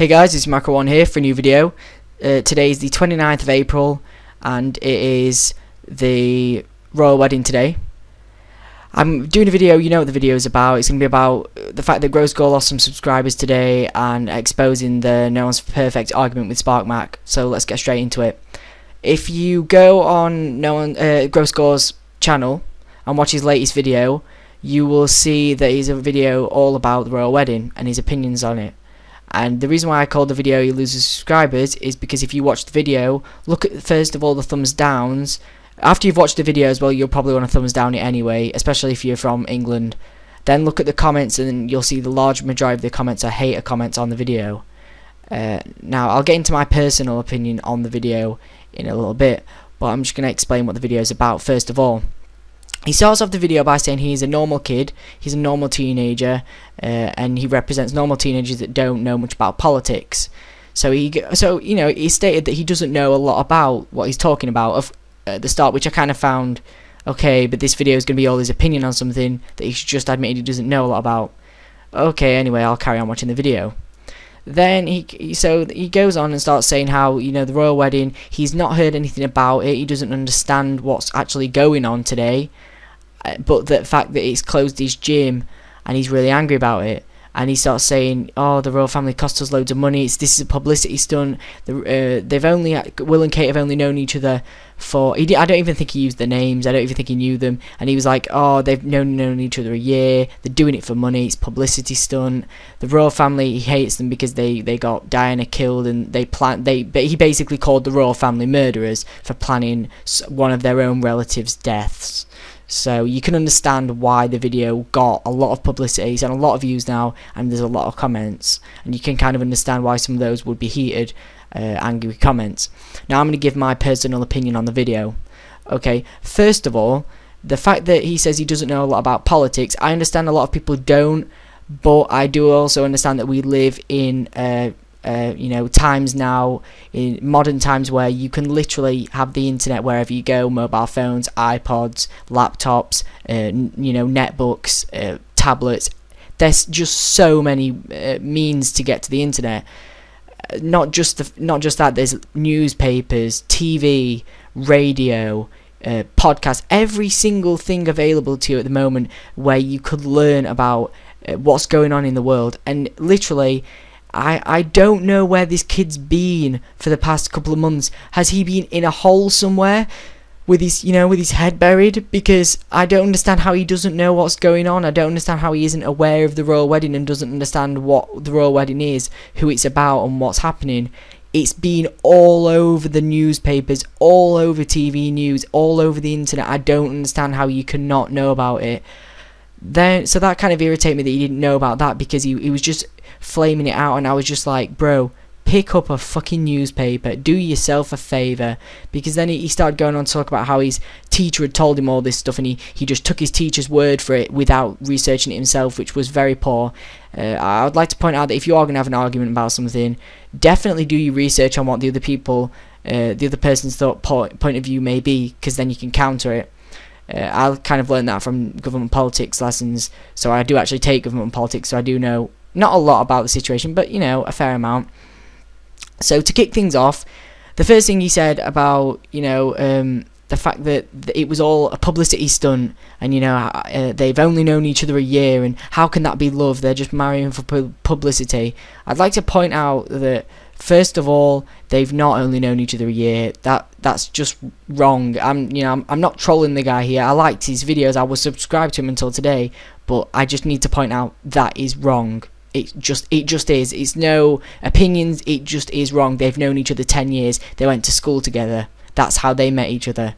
Hey guys, it's Micro1 here for a new video. Today is the 29th of April and it is the royal wedding today. I'm doing a video, you know what the video is about. It's going to be about the fact that Gore lost some subscribers today and exposing the No1s perfect argument with Sparc. So let's get straight into it. If you go on Gore's channel and watch his latest video, you will see that he's a video all about the royal wedding and his opinions on it. And the reason why I called the video "He Loses Subscribers" is because if you watch the video, look at first of all the thumbs downs. After you've watched the video as well, you'll probably want to thumbs down it anyway, especially if you're from England. Then look at the comments and you'll see the large majority of the comments are hater comments on the video. Now I'll get into my personal opinion on the video in a little bit, but I'm just going to explain what the video is about first of all. He starts off the video by saying he's a normal kid, he's a normal teenager, and he represents normal teenagers that don't know much about politics. So you know, he stated that he doesn't know a lot about what he's talking about at the start, which I kind of found okay. But this video is going to be all his opinion on something that he should just admit he doesn't know a lot about. Okay, anyway, I'll carry on watching the video. Then he goes on and starts saying how, you know, the royal wedding, he's not heard anything about it, he doesn't understand what's actually going on today, but the fact that it's closed his gym and he's really angry about it. And he starts saying, oh, the royal family cost us loads of money, this is a publicity stunt. Will and Kate have only known each other for, I don't even think he used the names, I don't even think he knew them, and he was like, oh, they've known each other a year, they're doing it for money, it's publicity stunt. The royal family, he hates them because they got Diana killed, and he basically called the royal family murderers for planning one of their own relatives' deaths. So you can understand why the video got a lot of publicity, it's on a lot of views now, and there's a lot of comments, and you can kind of understand why some of those would be heated, angry comments. Now I'm going to give my personal opinion on the video. Okay, first of all, the fact that he says he doesn't know a lot about politics, I understand a lot of people don't, but I do also understand that we live in you know, times now, in modern times, where you can literally have the internet wherever you go, mobile phones, iPods, laptops, you know, netbooks, tablets. There's just so many means to get to the internet. Not just that, there's newspapers, TV, radio, podcasts, every single thing available to you at the moment where you could learn about what's going on in the world. And literally, I don't know where this kid's been for the past couple of months. Has he been in a hole somewhere with his, you know, with his head buried? Because I don't understand how he doesn't know what's going on. I don't understand how he isn't aware of the royal wedding and doesn't understand what the royal wedding is, who it's about, and what's happening. It's been all over the newspapers, all over TV news, all over the internet. I don't understand how you cannot know about it. So that kind of irritated me that he didn't know about that, because he was just flaming it out, and I was just like, bro, pick up a fucking newspaper, do yourself a favour. Because then he started going on to talk about how his teacher had told him all this stuff, and he just took his teacher's word for it without researching it himself, which was very poor. I would like to point out that if you are going to have an argument about something, definitely do your research on what the other person's point of view may be, because then you can counter it. I kind of learned that from government politics lessons, so I do actually take government politics, so I do know not a lot about the situation, but, you know, a fair amount. So to kick things off, the first thing he said about, you know, the fact that it was all a publicity stunt, and, you know, they've only known each other a year, and how can that be love? They're just marrying for publicity. I'd like to point out that, first of all, they've not only known each other a year. That's just wrong. I'm not trolling the guy here. I liked his videos. I was subscribed to him until today, but I just need to point out that is wrong. It just is. It's no opinions. It just is wrong. They've known each other 10 years. They went to school together. That's how they met each other.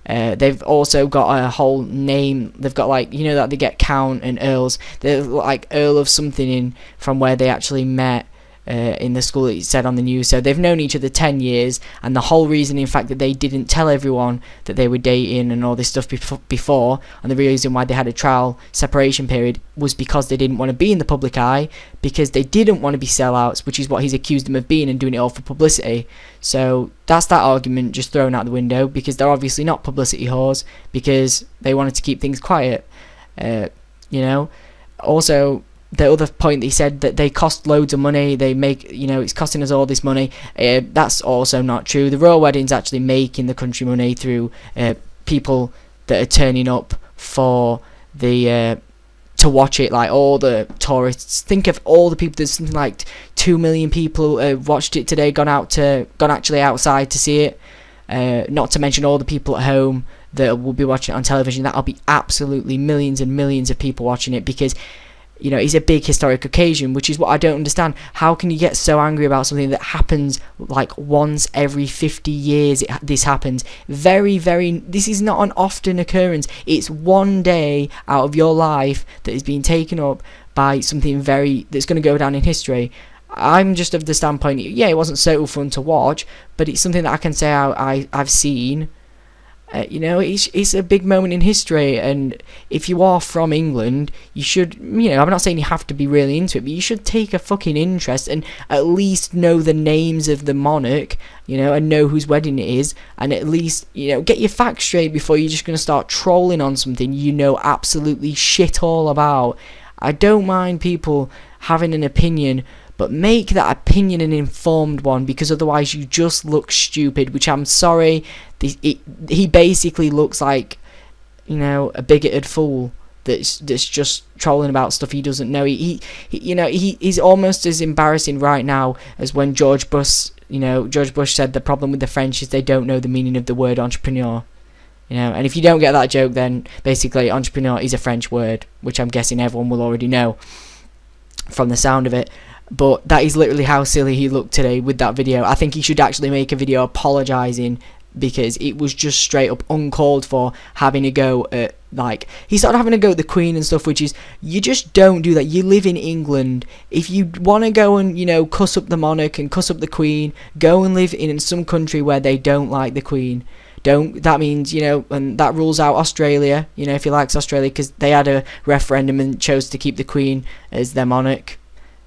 They've also got a whole name. They've got, like, you know, that they get Count and Earls. They're like Earl of something in from where they actually met. In the school, it said on the news. So they've known each other 10 years, and the whole reason, in fact, that they didn't tell everyone that they were dating and all this stuff before, and the reason why they had a trial separation period, was because they didn't want to be in the public eye, because they didn't want to be sellouts, which is what he's accused them of being, and doing it all for publicity. So that's that argument just thrown out the window, because they're obviously not publicity whores, because they wanted to keep things quiet. You know, also, the other point that he said that they cost loads of money, they make, you know, it's costing us all this money, that's also not true. The royal wedding's actually making the country money through people that are turning up for the to watch it, like all the tourists. Think of all the people. There's something like 2 million people watched it today, gone actually outside to see it, not to mention all the people at home that will be watching it on television. That'll be absolutely millions and millions of people watching it, because, you know, it's a big historic occasion, which is what I don't understand. How can you get so angry about something that happens like once every 50 years? This happens this is not an often occurrence. It's one day out of your life that is being taken up by something that's going to go down in history. I'm just of the standpoint, yeah, it wasn't so fun to watch, but it's something that I can say I've seen. You know, it's a big moment in history, and if you are from England, you should, you know, I'm not saying you have to be really into it, but you should take a fucking interest and at least know the names of the monarch, you know, and know whose wedding it is, and at least, you know, get your facts straight before you're just going to start trolling on something you know absolutely shit all about. I don't mind people having an opinion, but make that opinion an informed one, because otherwise you just look stupid, which I'm sorry, he basically looks like, you know, a bigoted fool that's just trolling about stuff he doesn't know. He's almost as embarrassing right now as when George Bush said the problem with the French is they don't know the meaning of the word entrepreneur. You know, and if you don't get that joke, then basically entrepreneur is a French word, which I'm guessing everyone will already know from the sound of it. But that is literally how silly he looked today with that video. I think he should actually make a video apologising, because it was just straight up uncalled for, having a go at, like, he started having a go at the Queen and stuff, which is, you just don't do that. You live in England. If you want to go and, you know, cuss up the monarch and cuss up the Queen, go and live in some country where they don't like the Queen. That means, you know, and that rules out Australia, you know, if he likes Australia, because they had a referendum and chose to keep the Queen as their monarch.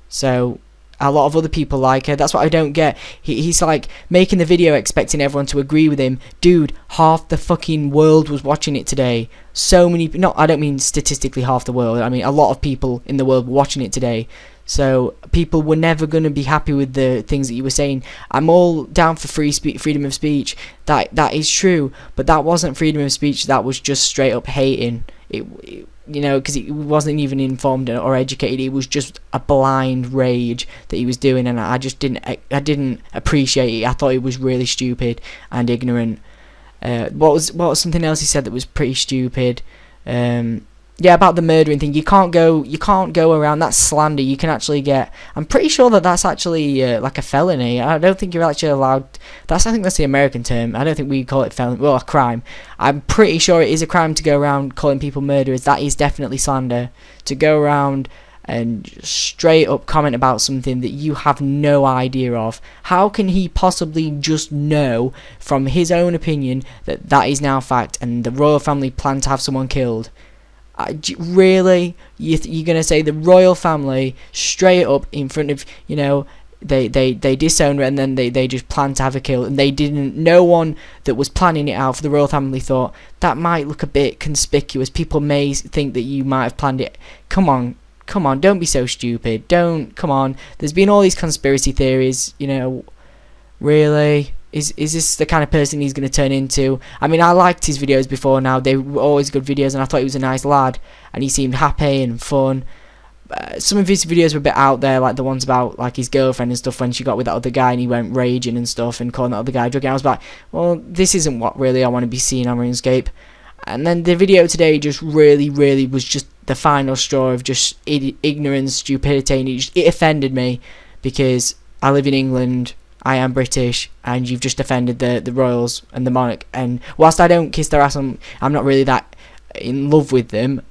So a lot of other people like her. That's what I don't get. He's like making the video expecting everyone to agree with him. Dude, half the fucking world was watching it today. So many, I don't mean statistically half the world, I mean a lot of people in the world were watching it today. So people were never going to be happy with the things that you were saying. I'm all down for freedom of speech. That is true, but that wasn't freedom of speech. That was just straight up hating. You know, because he wasn't even informed or educated. It was just a blind rage that he was doing, and I didn't appreciate it. I thought it was really stupid and ignorant. What was something else he said that was pretty stupid? Yeah, about the murdering thing. You can't go around. That's slander. You can actually get. I'm pretty sure that's actually like a felony. I don't think you're actually allowed. I think that's the American term. I don't think we call it felony. Well, a crime. I'm pretty sure it is a crime to go around calling people murderers. That is definitely slander. To go around and straight up comment about something that you have no idea of. How can he possibly just know from his own opinion that that is now fact and the royal family plan to have someone killed? Really? You're gonna say the royal family straight up in front of, you know, they disowned her, and then they just planned to have a kill, and they didn't. No one that was planning it out for the royal family thought that might look a bit conspicuous. People may think that you might have planned it. Come on, don't be so stupid. Come on. There's been all these conspiracy theories, you know. Really? Is this the kind of person he's going to turn into? I mean, I liked his videos before now. They were always good videos, and I thought he was a nice lad, and he seemed happy and fun. Some of his videos were a bit out there, like the ones about like his girlfriend and stuff when she got with that other guy and he went raging and stuff and calling that other guy drug. I was like, well, this isn't what really I want to be seeing on RuneScape. And then the video today just really was just the final straw of just ignorance, stupidity, and it offended me, because I live in England, I am British, and you've just offended the royals and the monarch. And whilst I don't kiss their ass, I'm not really that in love with them.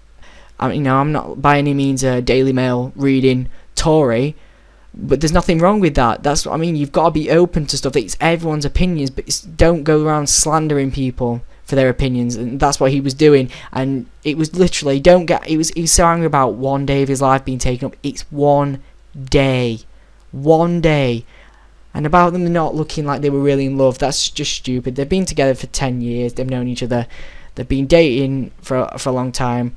You know, I'm not by any means a Daily Mail reading Tory, but there's nothing wrong with that. That's what I mean. You've got to be open to stuff. It's everyone's opinions, but don't go around slandering people for their opinions, and that's what he was doing. And it was literally, he was so angry about one day of his life being taken up. It's one day, and about them not looking like they were really in love. That's just stupid. They've been together for 10 years. They've known each other. They've been dating for a long time.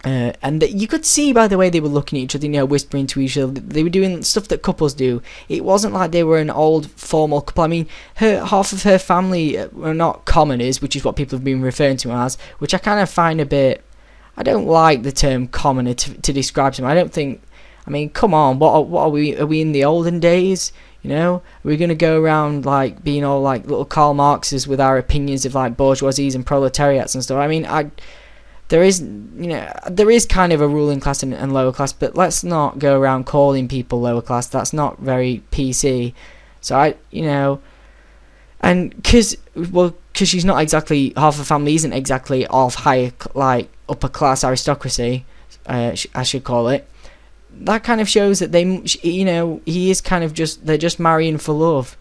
And that you could see by the way they were looking at each other, you know, whispering to each other. They were doing stuff that couples do. It wasn't like they were an old formal couple. I mean, half of her family were not commoners, which is what people have been referring to as, which I kind of find a bit. I don't like the term commoner to describe someone. I don't think. I mean, come on, what are we? Are we in the olden days? You know, are we gonna go around like being all like little Karl Marxes with our opinions of like bourgeoisies and proletariats and stuff? I mean, there is kind of a ruling class and lower class, but let's not go around calling people lower class. That's not very PC. So and because she's not exactly, half her family isn't exactly of higher, like upper class aristocracy, I should call it. That kind of shows that he is kind of they're just marrying for love.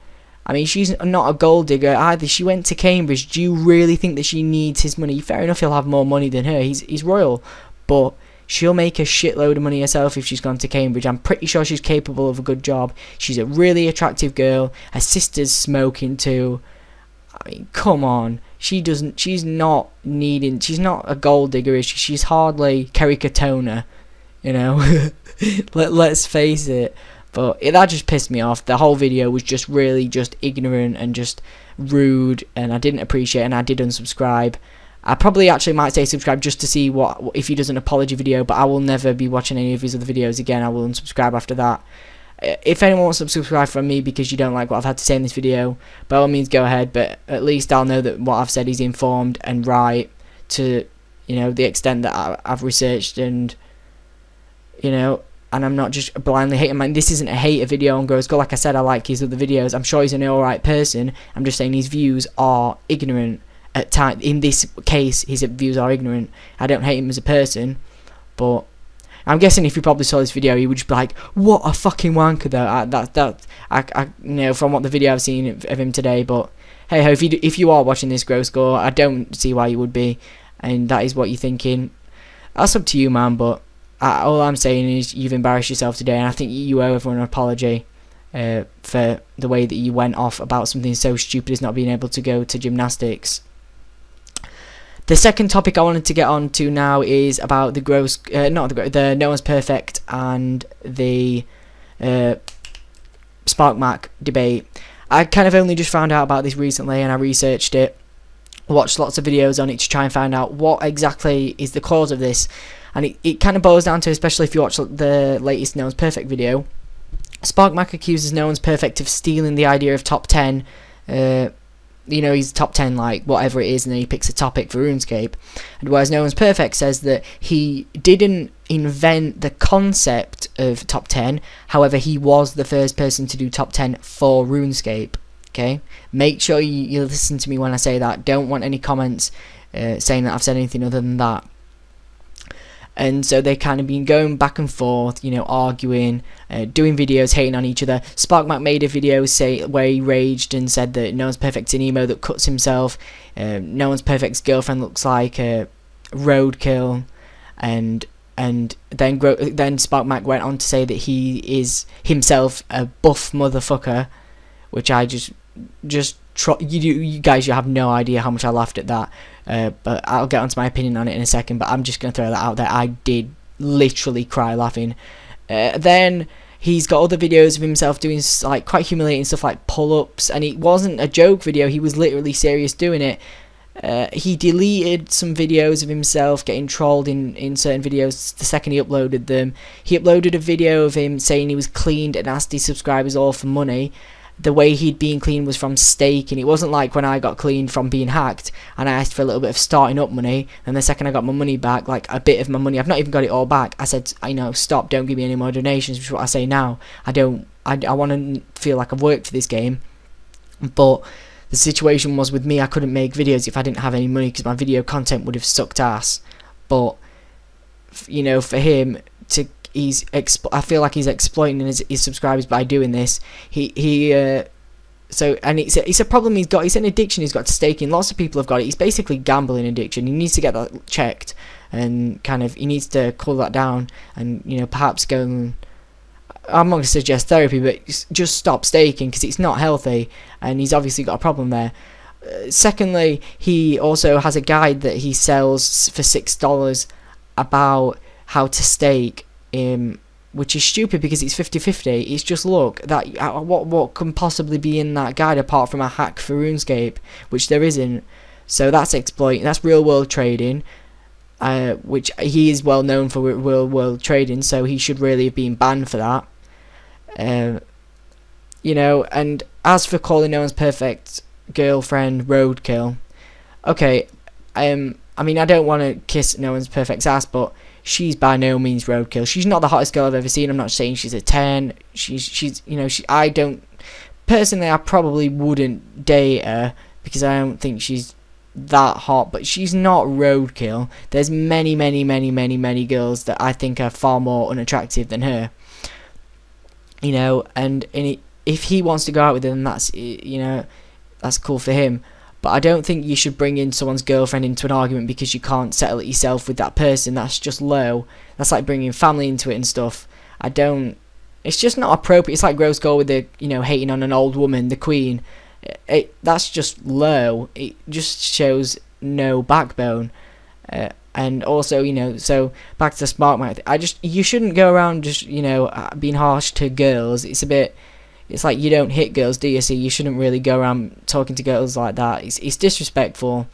I mean, she's not a gold digger either. She went to Cambridge. Do you really think that she needs his money? Fair enough, he'll have more money than her. He's royal. But she'll make a shitload of money herself if she's gone to Cambridge. I'm pretty sure she's capable of a good job. She's a really attractive girl. Her sister's smoking too. I mean, come on. She's not a gold digger, is she? She's hardly Kerry Katona, you know? Let's face it. But that just pissed me off. The whole video was just really just ignorant and just rude, and I didn't appreciate it, and I did unsubscribe. I probably actually might say subscribe just to see if he does an apology video, but I will never be watching any of his other videos again. I will unsubscribe after that. If anyone wants to subscribe from me because you don't like what I've had to say in this video, by all means go ahead, but at least I'll know that what I've said is informed and right to, you know, the extent that I've researched, and, you know, and I'm not just blindly hating him. This isn't a hater video on Gore. Like I said, I like his other videos. I'm sure he's an alright person. I'm just saying his views are ignorant at times. In this case, his views are ignorant. I don't hate him as a person, but I'm guessing if you probably saw this video, you would just be like, "What a fucking wanker!" Though I you know, from what the video I've seen of him today. But hey ho, if you are watching this Gore, I don't see why you would be, and that is what you're thinking. That's up to you, man. But all I'm saying is you've embarrassed yourself today, and I think you owe everyone an apology for the way that you went off about something so stupid as not being able to go to gymnastics. The second topic I wanted to get on to now is about the the No1s pefect and the Sparc Mac debate. I kind of only just found out about this recently, and I researched it, watched lots of videos on it to try and find out what exactly is the cause of this. And it kind of boils down to, especially if you watch the latest No1s pefect video, Sparc Mac accuses No1s pefect of stealing the idea of top 10. You know, he's top 10, like, whatever it is, and then he picks a topic for RuneScape. And whereas No1s pefect says that he didn't invent the concept of top 10, however, he was the first person to do top 10 for RuneScape. Okay? Make sure you listen to me when I say that. Don't want any comments saying that I've said anything other than that. And so they kind of been going back and forth, you know, arguing, doing videos, hating on each other. Sparc Mac made a video where he raged and said that No1s pefect's an emo that cuts himself. No1s pefect's girlfriend looks like a roadkill, and then Sparc Mac went on to say that he is himself a buff motherfucker, which I you guys, you have no idea how much I laughed at that. But I'll get onto my opinion on it in a second, but I'm just going to throw that out there. I did literally cry laughing. Then he's got other videos of himself doing like quite humiliating stuff like pull-ups, and it wasn't a joke video, he was literally serious doing it. He deleted some videos of himself getting trolled in certain videos the second he uploaded them. He uploaded a video of him saying he was cleaned and asked his subscribers all for money. The way he'd been cleaned was from staking. It wasn't like when I got cleaned from being hacked and I asked for a little bit of starting up money, and the second I got my money back, like a bit of my money, I've not even got it all back, I said, I know, stop, don't give me any more donations, which is what I say now. I want to feel like I've worked for this game. But the situation was with me, I couldn't make videos if I didn't have any money, because my video content would have sucked ass. But, you know, for him to I feel like he's exploiting his subscribers by doing this. So it's a problem he's got. It's an addiction he's got to staking. Lots of people have got it. It's basically gambling addiction. He needs to get that checked, and kind of he needs to cool that down, and, you know, perhaps go and, I'm not going to suggest therapy, but just stop staking, because it's not healthy, and he's obviously got a problem there. Secondly, he also has a guide that he sells for $6, about how to stake him, which is stupid because it's 50-50. It's just, look, that what can possibly be in that guide apart from a hack for RuneScape, which there isn't. So that's exploiting. That's real world trading, which he is well known for real world trading. So he should really have been banned for that. You know. And as for calling No1s perfect girlfriend roadkill, okay. I mean, I don't want to kiss No1s perfect's ass, but she's by no means roadkill. She's not the hottest girl I've ever seen. I'm not saying she's a 10. She's you know, I don't personally, I probably wouldn't date her because I don't think she's that hot, but she's not roadkill. There's many girls that I think are far more unattractive than her. You know, and if he wants to go out with her, then that's, you know, that's cool for him. But I don't think you should bring in someone's girlfriend into an argument because you can't settle it yourself with that person. That's just low. That's like bringing family into it and stuff. It's just not appropriate. It's like Gore with the, you know, hating on an old woman, the queen. That's just low. It just shows no backbone. And also, you know, so back to the Sparc, you shouldn't go around just, you know, being harsh to girls. It's like you don't hit girls, do you? So you shouldn't really go around talking to girls like that. It's disrespectful.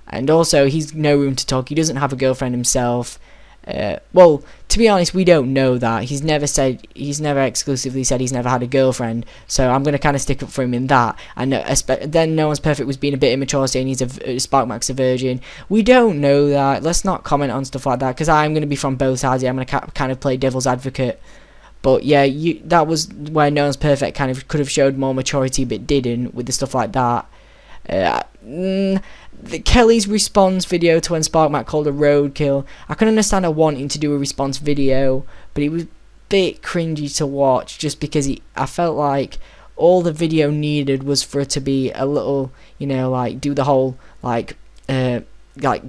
And also, he's no room to talk. He doesn't have a girlfriend himself. Well, to be honest, we don't know that. He's never exclusively said he's never had a girlfriend. So I'm going to kind of stick up for him in that. And then No1s perfect was being a bit immature, saying Sparc a virgin. We don't know that. Let's not comment on stuff like that, because I'm going to be from both sides here. I'm going to kind of play devil's advocate. But yeah, that was where No1s perfect kind of could have showed more maturity, but didn't with the stuff like that. Kelly's response video to when Sparc called a roadkill, I can understand her wanting to do a response video, but it was a bit cringy to watch, just because I felt like all the video needed was for it to be a little, you know, like do the whole like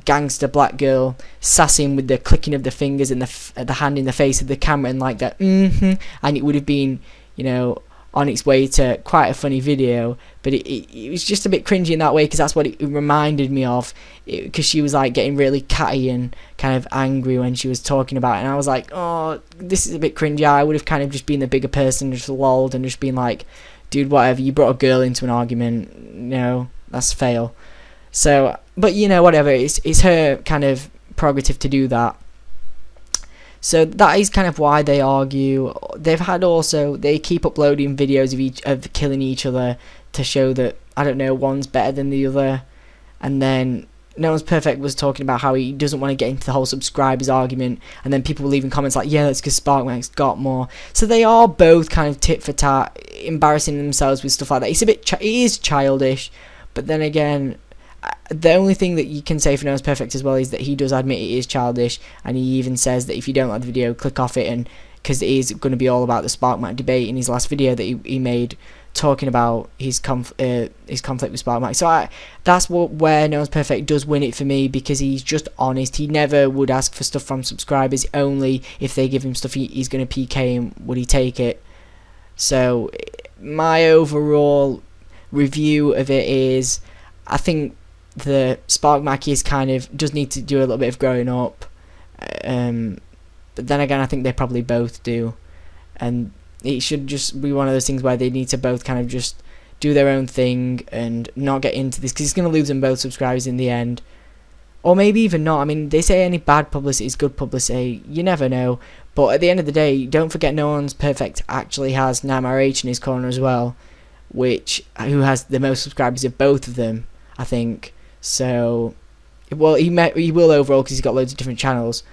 gangster black girl sassing with the clicking of the fingers and the hand in the face of the camera and like that, and it would have been, you know, on its way to quite a funny video. But it was just a bit cringy in that way, because that's what it reminded me of, because she was like getting really catty and kind of angry when she was talking about it, and I was like, oh, this is a bit cringy. I would have kind of just been the bigger person, just lolled and just been like, dude, whatever, you brought a girl into an argument, no, that's fail. So, but you know, whatever, it's her kind of prerogative to do that. So that is kind of why they argue. They keep uploading videos of killing each other to show that, I don't know, one's better than the other. And then No1s perfect was talking about how he doesn't want to get into the whole subscribers argument, and then people were leaving comments like, yeah, that's because Sparc's got more. So they are both kind of tit for tat, embarrassing themselves with stuff like that. It is childish, but then again, the only thing that you can say for No1s perfect as well is that he does admit it is childish, and he even says that if you don't like the video, click off it, and because it is going to be all about the Sparc debate in his last video that he made, talking about his conflict with Sparc. So that's where No1s perfect does win it for me, because he's just honest. He never would ask for stuff from subscribers. Only if they give him stuff he's going to PK him would he take it. So my overall review of it is, I think the Sparc does need to do a little bit of growing up, but then again, I think they probably both do, and it should just be one of those things where they need to both kind of just do their own thing and not get into this, because it's going to lose them both subscribers in the end, or maybe even not. I mean, they say any bad publicity is good publicity. You never know, but at the end of the day, don't forget No1s perfect actually has RH in his corner as well, who has the most subscribers of both of them, I think. So, well, he will overall, because he's got loads of different channels.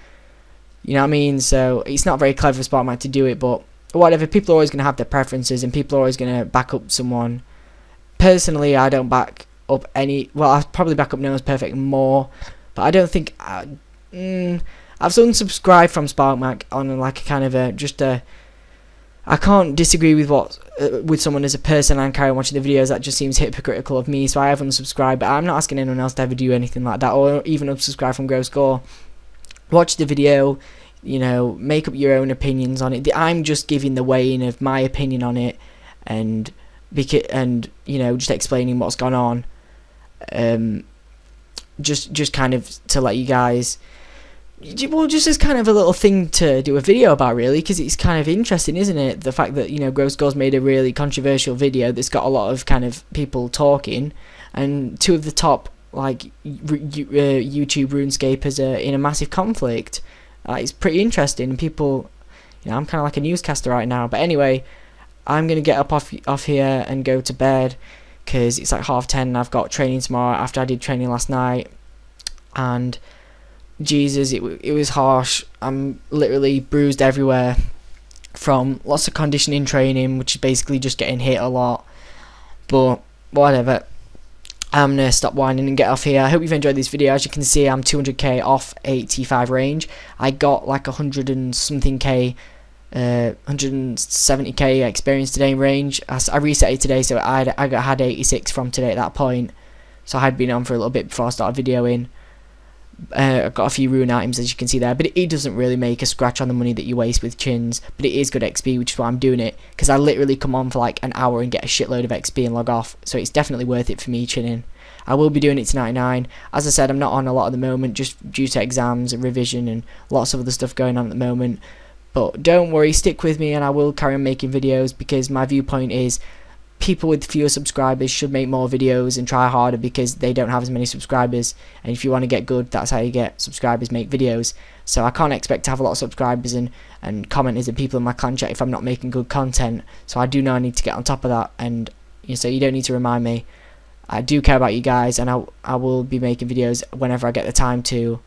You know what I mean? So it's not very clever for Sparc to do it, but whatever. People are always going to have their preferences, and people are always going to back up someone. Personally, I don't back up any. Well, I probably back up No1s perfect more, but I don't think I've unsubscribed from Sparc on like a kind of I can't disagree with someone as a person and carry on watching the videos. That just seems hypocritical of me, so I have unsubscribed. But I'm not asking anyone else to ever do anything like that, or even unsubscribe from Gore. Watch the video, you know, make up your own opinions on it. I'm just giving the weighing of my opinion on it, and you know, just explaining what's gone on. Just kind of to let you guys, well, just as kind of a little thing to do a video about, really, because it's kind of interesting, isn't it? The fact that, you know, Gores made a really controversial video that's got a lot of kind of people talking, and two of the top like YouTube RuneScapers are in a massive conflict. It's pretty interesting, and people, you know, I'm kind of like a newscaster right now. But anyway, I'm gonna get up off here and go to bed because it's like 10:30 and I've got training tomorrow after I did training last night. And Jesus, it was harsh. I'm literally bruised everywhere from lots of conditioning training, which is basically just getting hit a lot. But whatever, I'm gonna stop whining and get off here. I hope you've enjoyed this video. As you can see, I'm 200k off 85 range. I got like 100 and something k, 170k experience today in range. I reset it today, so I had 86 from today at that point. So I had been on for a little bit before I started videoing. I've got a few rune items, as you can see there, but it doesn't really make a scratch on the money that you waste with chins, but it is good XP, which is why I'm doing it, because I literally come on for like an hour and get a shitload of XP and log off, so it's definitely worth it for me chinning. I will be doing it to 99. As I said, I'm not on a lot at the moment, just due to exams and revision and lots of other stuff going on at the moment, but don't worry, stick with me and I will carry on making videos, because my viewpoint is people with fewer subscribers should make more videos and try harder, because they don't have as many subscribers, and if you want to get good, that's how you get subscribers, make videos. So I can't expect to have a lot of subscribers and commenters and people in my clan chat if I'm not making good content. So I do know I need to get on top of that, and so you don't need to remind me. I do care about you guys, and I will be making videos whenever I get the time to.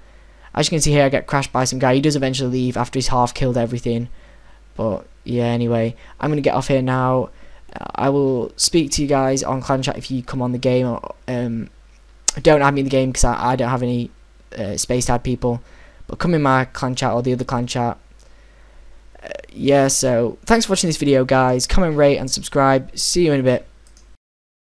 As you can see here, I get crashed by some guy. He does eventually leave after he's half killed everything, but yeah, anyway, I'm gonna get off here now. I will speak to you guys on clan chat if you come on the game, or don't add me in the game because I don't have any space to add people, but come in my clan chat or the other clan chat. Yeah, so thanks for watching this video, guys. Comment, rate and subscribe. See you in a bit.